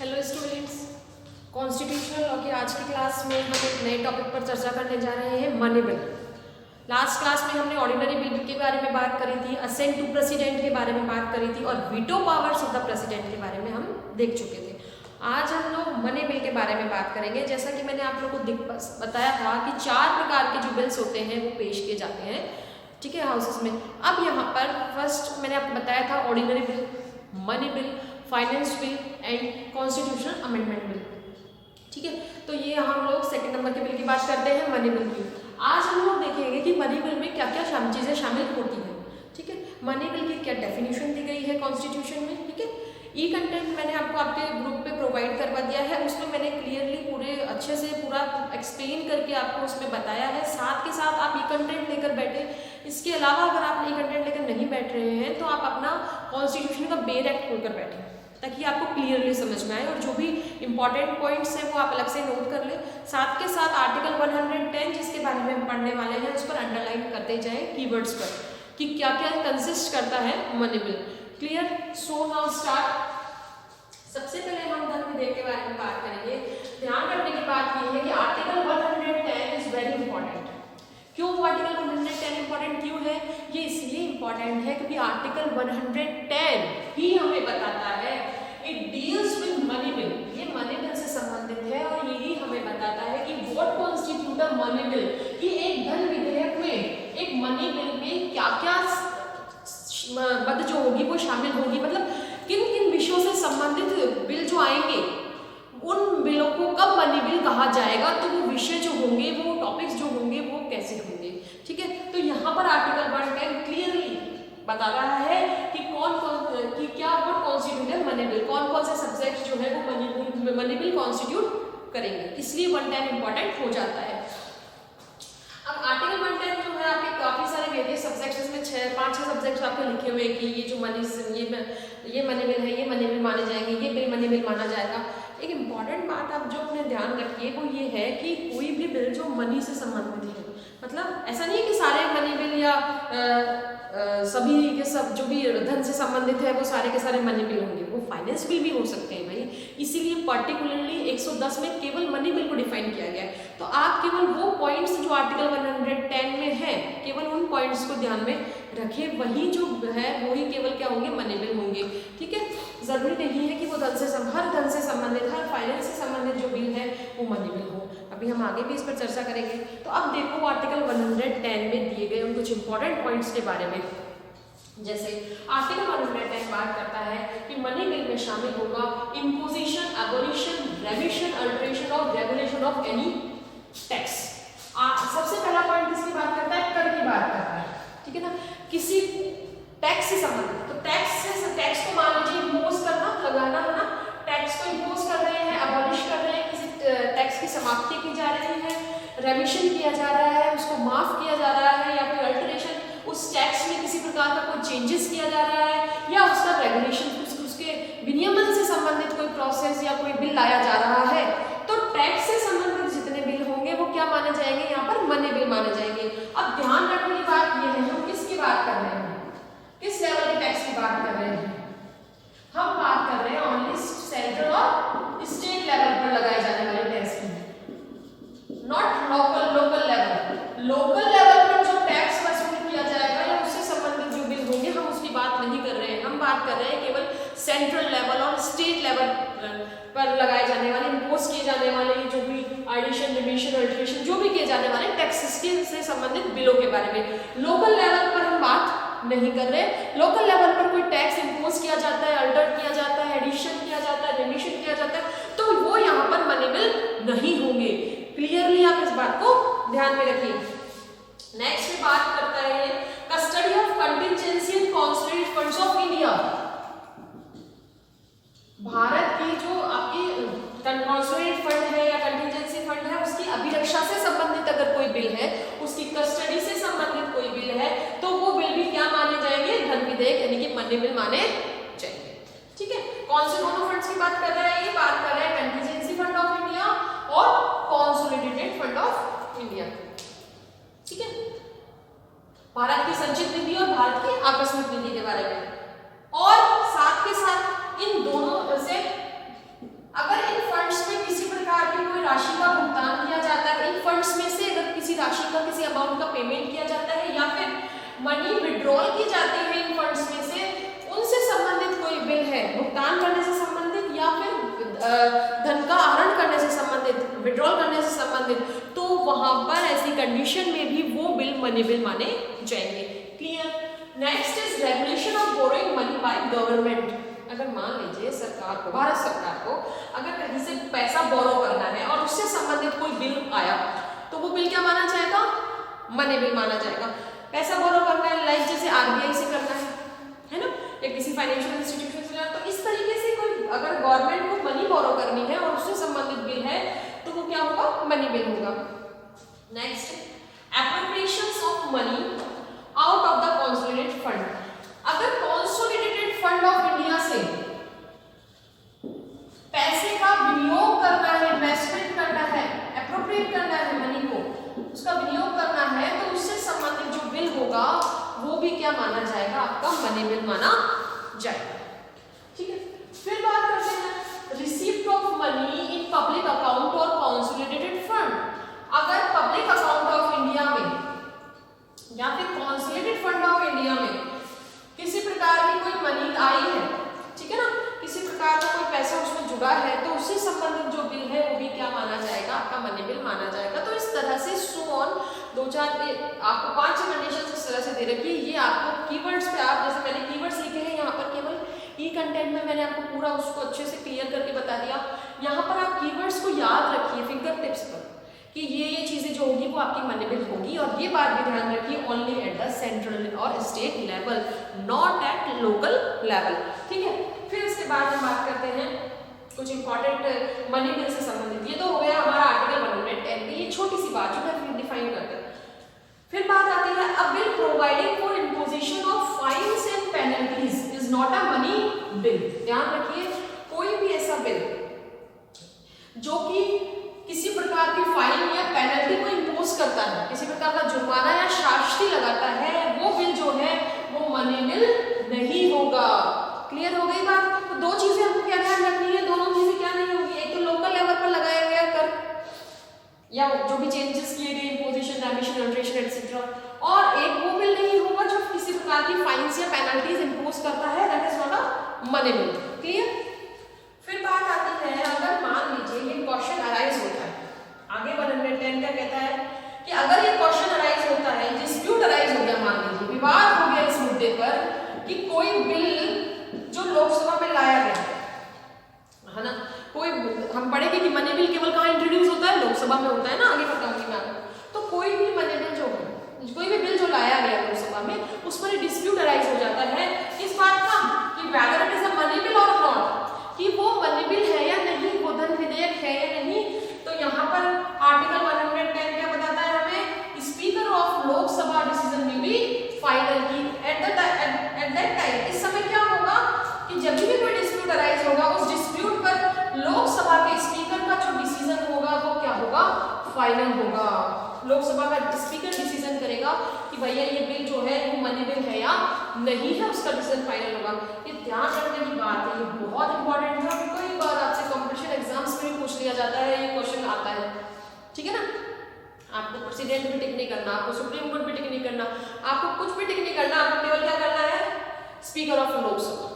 Hello students, constitutional law की आज की क्लास में हम एक नए टॉपिक पर चर्चा करने जा रहे हैं, मनी बिल। लास्ट क्लास में हमने ऑर्डिनरी बिल के बारे में बात करी थी, असेंट टू प्रेसिडेंट के बारे में बात करी थी और veto powers of the president के बारे में हम देख चुके थे। आज हम लोग मनी बिल के बारे में बात करेंगे। जैसा कि मैंने आप लोगों को बताया था कि 4 प्रकार के जो बिल्स होते हैं वो पेश किए जाते हैं, ठीक है, हाउसेस में। अब यहाँ पर फर्स्ट मैंने आपको बताया था ordinary bill, money bill, finance bill and constitutional amendment bill, ठीक है। तो ये हम लोग सेकंड नंबर के बिल की बात करते हैं, मनी बिल की। आज हम लोग देखेंगे कि मनी बिल में क्या क्या चीज़ें शामिल होती हैं, ठीक है। मनी बिल की क्या डेफिनेशन दी गई है कॉन्स्टिट्यूशन में, ठीक है। ई कंटेंट मैंने आपको आपके ग्रुप पे प्रोवाइड करवा दिया है, उसमें मैंने क्लियरली पूरे अच्छे से पूरा एक्सप्लेन करके आपको उसमें बताया है। साथ के साथ आप ई कंटेंट लेकर बैठे। इसके अलावा अगर आप ई कंटेंट लेकर नहीं बैठ रहे हैं तो आप अपना कॉन्स्टिट्यूशन का बेर एक्ट खोलकर बैठें, ताकि आपको क्लियरली समझ में आए और जो भी इंपॉर्टेंट पॉइंट्स हैं वो आप अलग से नोट कर लें। साथ के साथ आर्टिकल 110 जिसके बारे में हम पढ़ने वाले हैं उस पर अंडरलाइन करते जाएं कीवर्ड्स पर कि क्या क्या कंसिस्ट करता है money bill. Clear? So now start. सबसे पहले हम धन विधेयक के बारे में बात करेंगे। ध्यान रखने की बात यह है कि आर्टिकल 110 इज वेरी इंपॉर्टेंट। क्यों आर्टिकल 110 इंपॉर्टेंट क्यों है? ये इसलिए इंपॉर्टेंट है क्योंकि आर्टिकल 110 ही हमें बताता है, it deals with money bill, ये मनी बिल से संबंधित है और यही हमें बताता है कि what constitute a money bill, कि एक धन विधेयक में, एक मनी बिल में क्या क्या मद जो होगी वो शामिल होगी, मतलब किन किन विषयों से संबंधित बिल जो आएंगे उन बिलों को कब मनी बिल कहा जाएगा, तो वो विषय जो होंगे, वो टॉपिक्स जो होंगे वो कैसे होंगे, ठीक है। तो यहाँ पर आर्टिकल 110 क्लियरली बता रहा है कि कौन कौन कि क्या व्हाट कॉन्स्टिट्यूट है मनी बिल, कौन कौन से सब्जेक्ट जो है वो मनी बिल कॉन्स्टिट्यूट करेंगे, इसलिए 110 इंपॉर्टेंट हो जाता है। अब आर्टिकल 110 जो है आपके काफी सारे वेरियस सब्जेक्ट्स, इसमें 5-6 सब्जेक्ट्स आपके लिखे हुए हैं कि ये जो ये मनी बिल है, ये मनी बिल माने जाएंगे, ये बिल मनी बिल माना जाएगा। एक इम्पॉर्टेंट बात आप जो अपने ध्यान रखिए वो ये है कि कोई भी बिल जो मनी से संबंधित है, मतलब ऐसा नहीं है कि सारे मनी बिल या सभी के सब जो भी धन से संबंधित है वो सारे के सारे मनी बिल होंगे, वो फाइनेंस बिल भी हो सकते हैं भाई। इसीलिए पर्टिकुलरली 110 में केवल मनी बिल को डिफाइन किया गया है। तो आप केवल वो पॉइंट्स जो आर्टिकल 110 में है, केवल उन पॉइंट्स को ध्यान में रखें, वही जो है वही केवल क्या होंगे, मनी बिल होंगे, ठीक है। जरूरी नहीं है कि वो हर धन से संबंधित, हर फाइनेंस से संबंधित जो बिल है वो मनी बिल हो। अभी हम आगे भी इस पर चर्चा करेंगे। तो अब देखो आर्टिकल 110 में दिए गए उन कुछ इंपॉर्टेंट पॉइंट्स के बारे में। जैसे आर्टिकल 110 बात करता है कि मनी बिल में शामिल होगा इम्पोजिशन, एबोलिशन, रेमिशन, अल्टरेशन और रेगुलेशन ऑफ एनी टैक्स। सबसे पहला पॉइंट किसकी बात करता है? कर की बात करता है, ठीक है ना, किसी टैक्स से संबंधित। तो टैक्स को मान लीजिए इम्पोज करना, लगाना है ना, टैक्स को इम्पोज कर रहे हैं, अबॉलिश कर रहे हैं, किसी टैक्स की समाप्ति की जा रही है, रेमिशन किया जा रहा है, उसको माफ किया जा रहा है, या फिर अल्टरेशन, उस टैक्स में किसी प्रकार का कोई चेंजेस किया जा रहा है, या उसका रेगुलेशन, उसके विनियमन से संबंधित कोई प्रोसेस या कोई बिल लाया जा रहा है, तो टैक्स से संबंधित जितने बिल होंगे वो क्या माने जाएंगे? यहाँ पर मनी बिल माने जाएंगे। अब ध्यान रखने की बात यह है, हम किसकी बात कर रहे हैं, किस लेवल के टैक्स की बात कर रहे हैं? हम बात कर रहे हैं ओनली सेंट्रल और स्टेट लेवल पर लगाए जाने वाले टैक्स की, not local level. Local level पर जो टैक्स वसूल किया जाएगा या उससे संबंधित जो बिल होंगे हम उसकी बात नहीं कर रहे हैं। हम बात कर रहे हैं केवल सेंट्रल लेवल और स्टेट लेवल पर लगाए जाने वाले, इम्पोज किए जाने वाले जो भी एडिशन, रिमिशन, अल्टरेशन जो भी किए जाने वाले टैक्सेस से संबंधित बिलों के बारे में। लोकल लेवल पर हम बात नहीं कर रहे। लोकल लेवल पर कोई टैक्स इम्पोज किया जाता है, अल्टर किया जाता है, एडिशन किया जाता है, रिमिशन किया जाता है, तो वो यहाँ पर मनी बिल नहीं होंगे। क्लियरली आप इस बात को ध्यान में रखिए। नेक्स्ट में बात करता है ये custody of contingency and consolidated funds of India. Bharat की जो आपकी कंसोलिडेटेड फंड है या कंटिजेंसी फंड है, उसकी अभिरक्षा से संबंधित अगर कोई बिल है, उसकी कस्टडी से संबंधित कोई बिल है, तो वो बिल भी क्या माने जाएंगे? धन विधेयक यानी कि मनी बिल माने जाएंगे, ठीक है। कौन से दोनों फंड्स की बात कर रहे हैं? ये बात कर रहे हैं कंटिजेंसी फंड ऑफ इंडिया और कंसोलिडेटेड फंड ऑफ इंडिया, ठीक है। भारत की संचित निधि और भारत की आकस्मिक निधि के बारे में, और साथ के साथ इन दोनों से धन का आहरण करने से संबंधित, विड्रॉल करने से संबंधित, तो वहां पर ऐसी कंडीशन में भी वो बिल मनी बिल माने जाएंगे। Clear. Next is regulation of borrowing money by government. अगर मान लीजिए सरकार को, भारत सरकार को अगर कहीं से पैसा बोरो करना है और उससे संबंधित कोई बिल आया तो वो बिल क्या माना जाएगा? मनी बिल माना जाएगा। पैसा बोरो करना है लाइक जैसे आरबीआई से करना है ना, या किसी फाइनेंशियल इंस्टीट्यूशन से, तो इस तरीके से कोई अगर गवर्नमेंट को मनी बोरो करनी है और उससे संबंधित बिल है तो वो क्या होगा? मनी बिल होगा। Next, appropriations of money out of the consolidated fund. अगर कंसोलिडेटेड फंड ऑफ इंडिया से पैसे का विनियोग करना है, इन्वेस्टमेंट करना है, एप्रोप्रिएट करना है मनी को, उसका विनियोग करना है, तो उससे संबंधित जो बिल होगा वो भी क्या माना जाएगा? आपका मनी बिल माना जाएगा। ठीक है। फिर बात करते हैं receipt of money in public account और कंसोलिडेटेड फंड। अगर पब्लिक अकाउंट ऑफ इंडिया में या फिर कंसोलिडेटेड फंड ऑफ इंडिया में किसी प्रकार की कोई मनी आई है, ठीक है ना, किसी प्रकार का कोई पैसा उसमें जुड़ा है, तो उससे संबंधित जो बिल है वो भी क्या माना जाएगा? आपका मनी बिल माना जाएगा। तो इस तरह से सो ऑन 2-4 आपको 5 कंडीशन इस तरह से दे रखी है। ये आपको कीवर्ड्स पे, आप जैसे मैंने कीवर्ड्स लिखे हैं यहाँ पर, केवल ई कंटेंट में मैंने आपको पूरा उसको अच्छे से क्लियर करके बता दिया। यहाँ पर आप कीवर्ड्स को याद रखिए फिंगर टिप्स पर कि ये चीजें जो होगी वो आपकी मनी बिल होगी। और ये बात भी ध्यान रखिए, ओनली एट द सेंट्रल और state level, not at local level. ठीक है। फिर इसके बाद हम बात करते हैं कुछ इंपॉर्टेंट मनी बिल से संबंधित। ये तो हो गया हमारा आर्टिकल 110 की, ये छोटी सी बात जो है डिफाइन करते हैं। फिर बात आती है a bill providing for imposition of fines and penalties is not a money bill. ध्यान रखिए, कोई भी ऐसा बिल जो कि किसी प्रकार की फाइन या पेनल्टी को इम्पोज करता है, किसी प्रकार का जुर्माना या शास्ति लगाता है, वो बिल जो है वो मनी बिल नहीं होगा। क्लियर हो गई बात? तो दो चीजें हमको क्या ध्यान रखनी है, दोनों चीजें क्या नहीं होगी, एक तो लोकल लेवल पर लगाया गया कर या जो भी चेंजेस किए गए, इम्पोजिशन, एमिशन, अल्ट्रेशन एटसेट्रा, और एक वो बिल नहीं होगा जो किसी प्रकार की फाइन्स या पेनल्टीज इम्पोज करता है, that is not a money bill. Clear? फिर बात आती है, अगर मान लीजिए ये क्वेश्चन अराइज होता है, आगे 110 क्या कहता है कि अगर ये क्वेश्चन अराइज होता है, डिस्प्यूट अराइज हो गया, मान लीजिए विवाद हो गया इस मुद्दे पर कि कोई बिल जो लोकसभा में लाया गया है ना, कोई हम पढ़ेंगे कि मनी बिल केवल कहाँ इंट्रोड्यूस होता है? लोकसभा में होता है ना, आगे बताऊंगी मैं आपको। तो कोई भी मनी बिल जो है, कोई भी बिल जो लाया गया लोकसभा में, उस पर डिस्प्यूट अराइज हो जाता है इस बात का कि whether it is a money bill or not, कि वो मनी बिल है या नहीं, वो धन विधेयक है या नहीं। तो यहाँ पर आर्टिकल 110 क्या बताता है हमें? Speaker of Lok Sabha decision will be final की एट दैट टाइम। इस समय क्या होगा कि जब भी कोई डिस्प्यूट अराइज होगा, उस डिस्प्यूट पर लोकसभा के स्पीकर का जो डिसीजन होगा वो क्या होगा? फाइनल होगा। लोकसभा का स्पीकर डिसीजन करेगा कि भैया ये बिल जो है वो मनी बिल है या नहीं है, उसका डिसीजन फाइनल होगा। ये ध्यान रखने की बात है, ये बहुत इंपॉर्टेंट है। कई बार आपसे कॉम्पिटिशन एग्जाम्स में पूछ लिया जाता है, ये क्वेश्चन आता है, ठीक है ना। आपको प्रेसिडेंट भी टिक नहीं करना, आपको सुप्रीम कोर्ट भी टिक नहीं करना, आपको कुछ भी टिक नहीं करना, आपको केवल क्या करना है? स्पीकर ऑफ लोकसभा,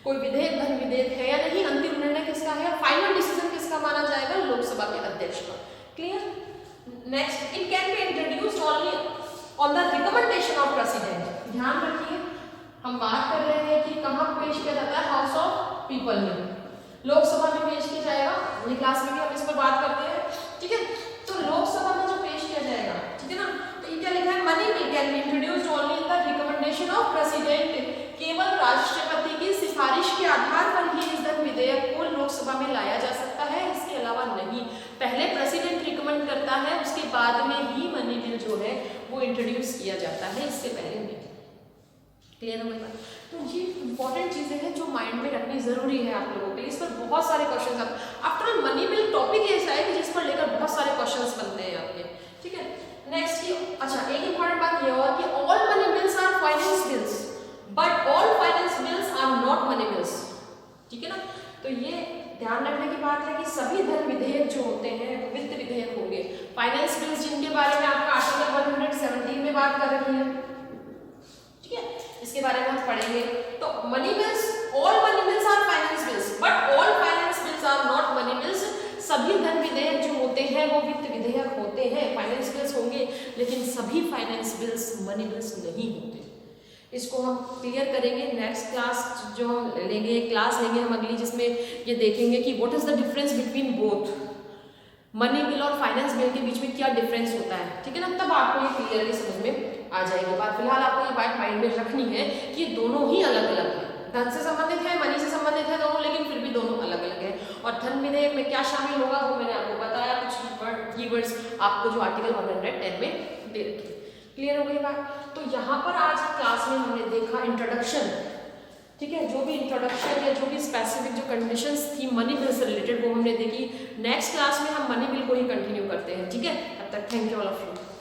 कोई विधेयक धन विधेयक है या नहीं, अंतिम निर्णय किसका है, फाइनल डिसीजन किसका माना जाएगा? लोकसभा के अध्यक्ष का। Clear? Next, it can be introduced only on the recommendation of president. ध्यान रखिए, हम बात कर रहे हैं कि कहाँ पेश किया जाता है? हाउस ऑफ पीपल में, लोकसभा में पेश किया जाएगा। अगली क्लास में भी हम इस पर बात करते हैं, ठीक है। तो लोकसभा में जो पेश किया जाएगा, ठीक है ना, तो ये क्या लिखा है? Money bill can be introduced only in the recommendation of president. केवल राष्ट्रपति की सिफारिश के आधार पर ही इस धन विधेयक को लोकसभा में लाया जा सकता है, इसके अलावा नहीं। पहले प्रेसिडेंट रिकमेंड करता है, उसके बाद में ही मनी बिल जो है वो इंट्रोड्यूस किया जाता है, इससे पहले नहीं। क्लियर हो गई? तो ये इंपॉर्टेंट चीजें हैं जो माइंड में रखनी जरूरी है आप लोगों के। इस पर बहुत सारे question, after all money bill topic ऐसा है कि जिस पर लेकर बहुत सारे क्वेश्चंस बनते हैं आपके, ठीक है। नेक्स्ट की, अच्छा एक इंपॉर्टेंट बात यह और कि all money bills are finance bills but all finance bills are not money bills, ठीक है ना। तो ये ध्यान रखने की बात है कि सभी धन विधेयक जो होते हैं वो वित्त विधेयक होंगे। फाइनेंस बिल्स जिनके बारे में आपका आर्टिकल 117 में बात कर रही है, ठीक है, इसके बारे में हम पढ़ेंगे। तो money bills, all money bills are finance bills but all finance bills सभी धन विधेयक जो होते हैं वो वित्त विधेयक होते हैं, फाइनेंस बिल्स होंगे, लेकिन सभी फाइनेंस बिल्स मनी बिल्स नहीं होते। इसको हम क्लियर करेंगे नेक्स्ट क्लास जो लेंगे, क्लास लेंगे हम अगली, जिसमें ये देखेंगे कि what is the difference between both, money bill और फाइनेंस बिल के बीच में क्या डिफरेंस होता है, ठीक है ना। तब आपको ये क्लियरली समझ में आ जाएगी बात। फिलहाल आपको ये बात माइंड में रखनी है कि दोनों ही अलग अलग है, धन से संबंधित है, मनी से संबंधित है दोनों, लेकिन फिर भी दोनों अलग अलग है। और धन विधेयक में क्या शामिल होगा वो मैंने आपको बताया, कुछ कीवर्ड्स आपको जो आर्टिकल 110 में दे रखे। क्लियर हो गई बात। तो यहाँ पर आज की क्लास में हमने देखा इंट्रोडक्शन, ठीक है, जो भी इंट्रोडक्शन या जो भी स्पेसिफिक जो कंडीशंस थी मनी बिल से रिलेटेड वो हमने देखी। नेक्स्ट क्लास में हम मनी बिल को ही कंटिन्यू करते हैं, ठीक है। तब तक thank you all of you.